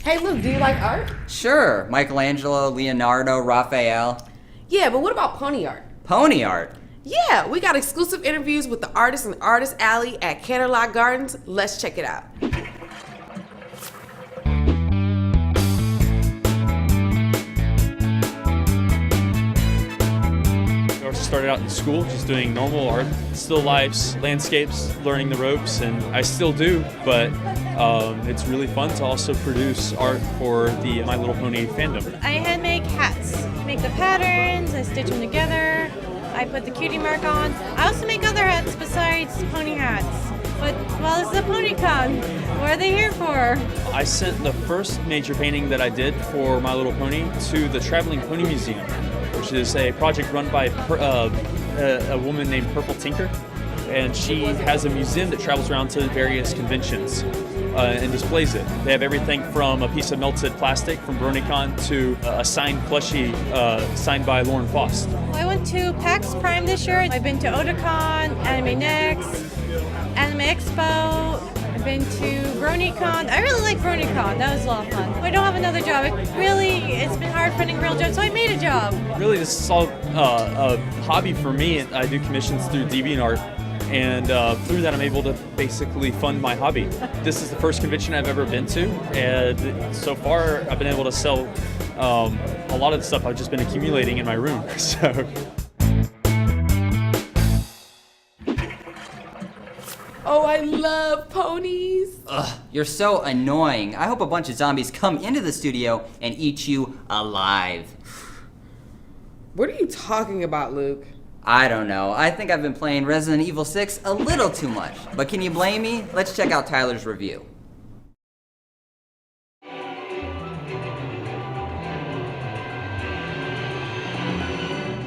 Hey Luke, do you like art? Sure, Michelangelo, Leonardo, Raphael. Yeah, but what about pony art? Pony art? Yeah, we got exclusive interviews with the artists in Artist Alley at Canterlot Gardens. Let's check it out. I started out in school just doing normal art, still lifes, landscapes, learning the ropes, and I still do, but it's really fun to also produce art for the My Little Pony fandom. I hand make hats, make the patterns, I stitch them together, I put the cutie mark on. I also make other hats besides pony hats. But, well, this is a PonyCon. What are they here for? I sent the first major painting that I did for My Little Pony to the Traveling Pony Museum, which is a project run by a woman named Purple Tinker. And she has a museum that travels around to various conventions and displays it. They have everything from a piece of melted plastic from BronyCon to a signed plushie signed by Lauren Faust. I went to PAX Prime this year. I've been to Otakon, Anime Next, Anime Expo. I've been to BronyCon. I really like BronyCon. That was a lot of fun. I don't have another job. It's been hard finding a real job, so I made a job. Really, this is all a hobby for me. I do commissions through DeviantArt, and through that I'm able to basically fund my hobby. This is the first convention I've ever been to, and so far I've been able to sell a lot of the stuff I've just been accumulating in my room. So. Oh, I love ponies. Ugh, you're so annoying. I hope a bunch of zombies come into the studio and eat you alive. What are you talking about, Luke? I don't know. I think I've been playing Resident Evil 6 a little too much. But can you blame me? Let's check out Tyler's review.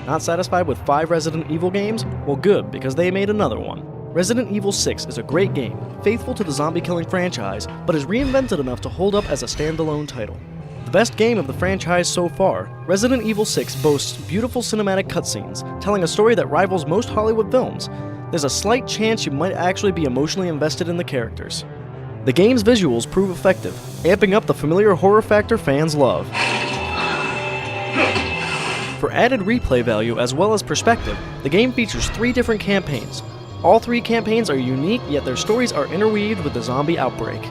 Not satisfied with 5 Resident Evil games? Well, good, because they made another one. Resident Evil 6 is a great game, faithful to the zombie-killing franchise, but is reinvented enough to hold up as a standalone title. The best game of the franchise so far, Resident Evil 6 boasts beautiful cinematic cutscenes, telling a story that rivals most Hollywood films. There's a slight chance you might actually be emotionally invested in the characters. The game's visuals prove effective, amping up the familiar horror factor fans love. For added replay value as well as perspective, the game features 3 different campaigns. All 3 campaigns are unique, yet their stories are interweaved with the zombie outbreak.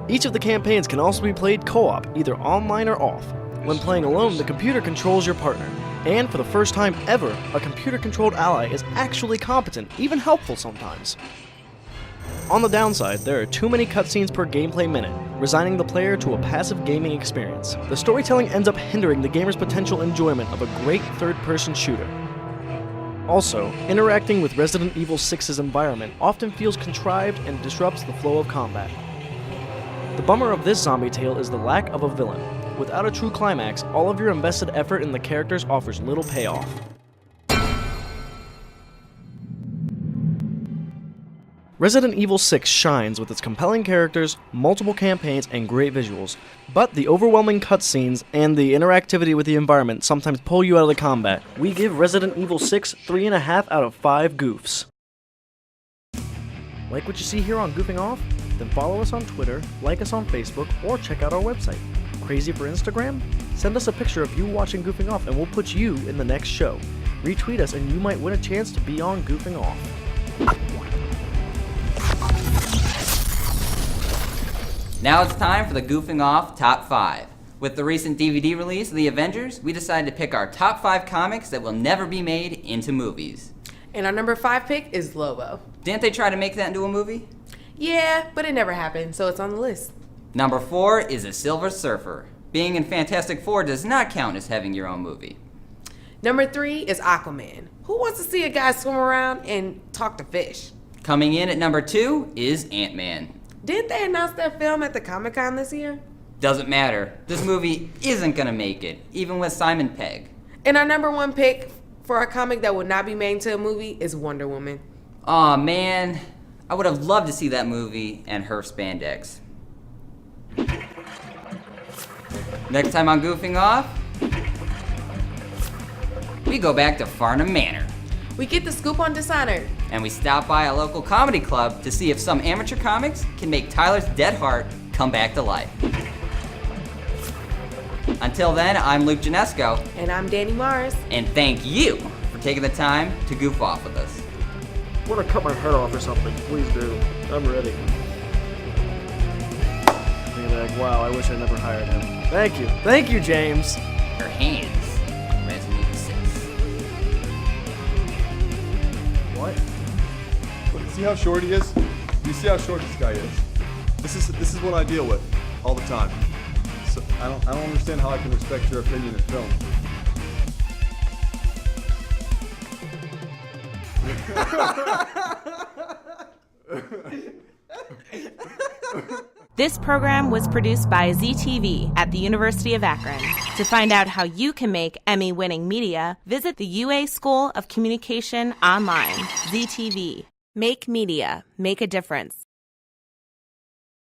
Each of the campaigns can also be played co-op, either online or off. When playing alone, the computer controls your partner. And for the first time ever, a computer-controlled ally is actually competent, even helpful sometimes. On the downside, there are too many cutscenes per gameplay minute, resigning the player to a passive gaming experience. The storytelling ends up hindering the gamer's potential enjoyment of a great third-person shooter. Also, interacting with Resident Evil 6's environment often feels contrived and disrupts the flow of combat. The bummer of this zombie tale is the lack of a villain. Without a true climax, all of your invested effort in the characters offers little payoff. Resident Evil 6 shines with its compelling characters, multiple campaigns, and great visuals, but the overwhelming cutscenes and the interactivity with the environment sometimes pull you out of the combat. We give Resident Evil 6 3.5 out of 5 goofs. Like what you see here on Goofing Off? Then follow us on Twitter, like us on Facebook, or check out our website. Crazy for Instagram? Send us a picture of you watching Goofing Off and we'll put you in the next show. Retweet us and you might win a chance to be on Goofing Off. Now it's time for the Goofing Off Top 5. With the recent DVD release of The Avengers, we decided to pick our top 5 comics that will never be made into movies. And our number 5 pick is Lobo. Didn't they try to make that into a movie? Yeah, but it never happened, so it's on the list. Number 4 is a Silver Surfer. Being in Fantastic Four does not count as having your own movie. Number 3 is Aquaman. Who wants to see a guy swim around and talk to fish? Coming in at number 2 is Ant-Man. Didn't they announce their film at the Comic-Con this year? Doesn't matter. This movie isn't gonna make it, even with Simon Pegg. And our number 1 pick for a comic that would not be made into a movie is Wonder Woman. Aw, man. I would have loved to see that movie and her spandex. Next time on Goofing Off, we go back to Farnham Manor. We get the scoop on Dishonored. And we stop by a local comedy club to see if some amateur comics can make Tyler's dead heart come back to life. Until then, I'm Luke Janesco, And I'm Danny Mars. and thank you for taking the time to goof off with us. Want to cut my head off or something? Please do. I'm ready. Be like, wow, I wish I never hired him. Thank you. Thank you, James. Your hands on Resident 6. What? See how short he is? You see how short this guy is? This is what I deal with all the time. So I don't understand how I can respect your opinion in film. This program was produced by ZTV at the University of Akron. To find out how you can make Emmy-winning media, visit the UA School of Communication online. ZTV. Make media. Make a difference.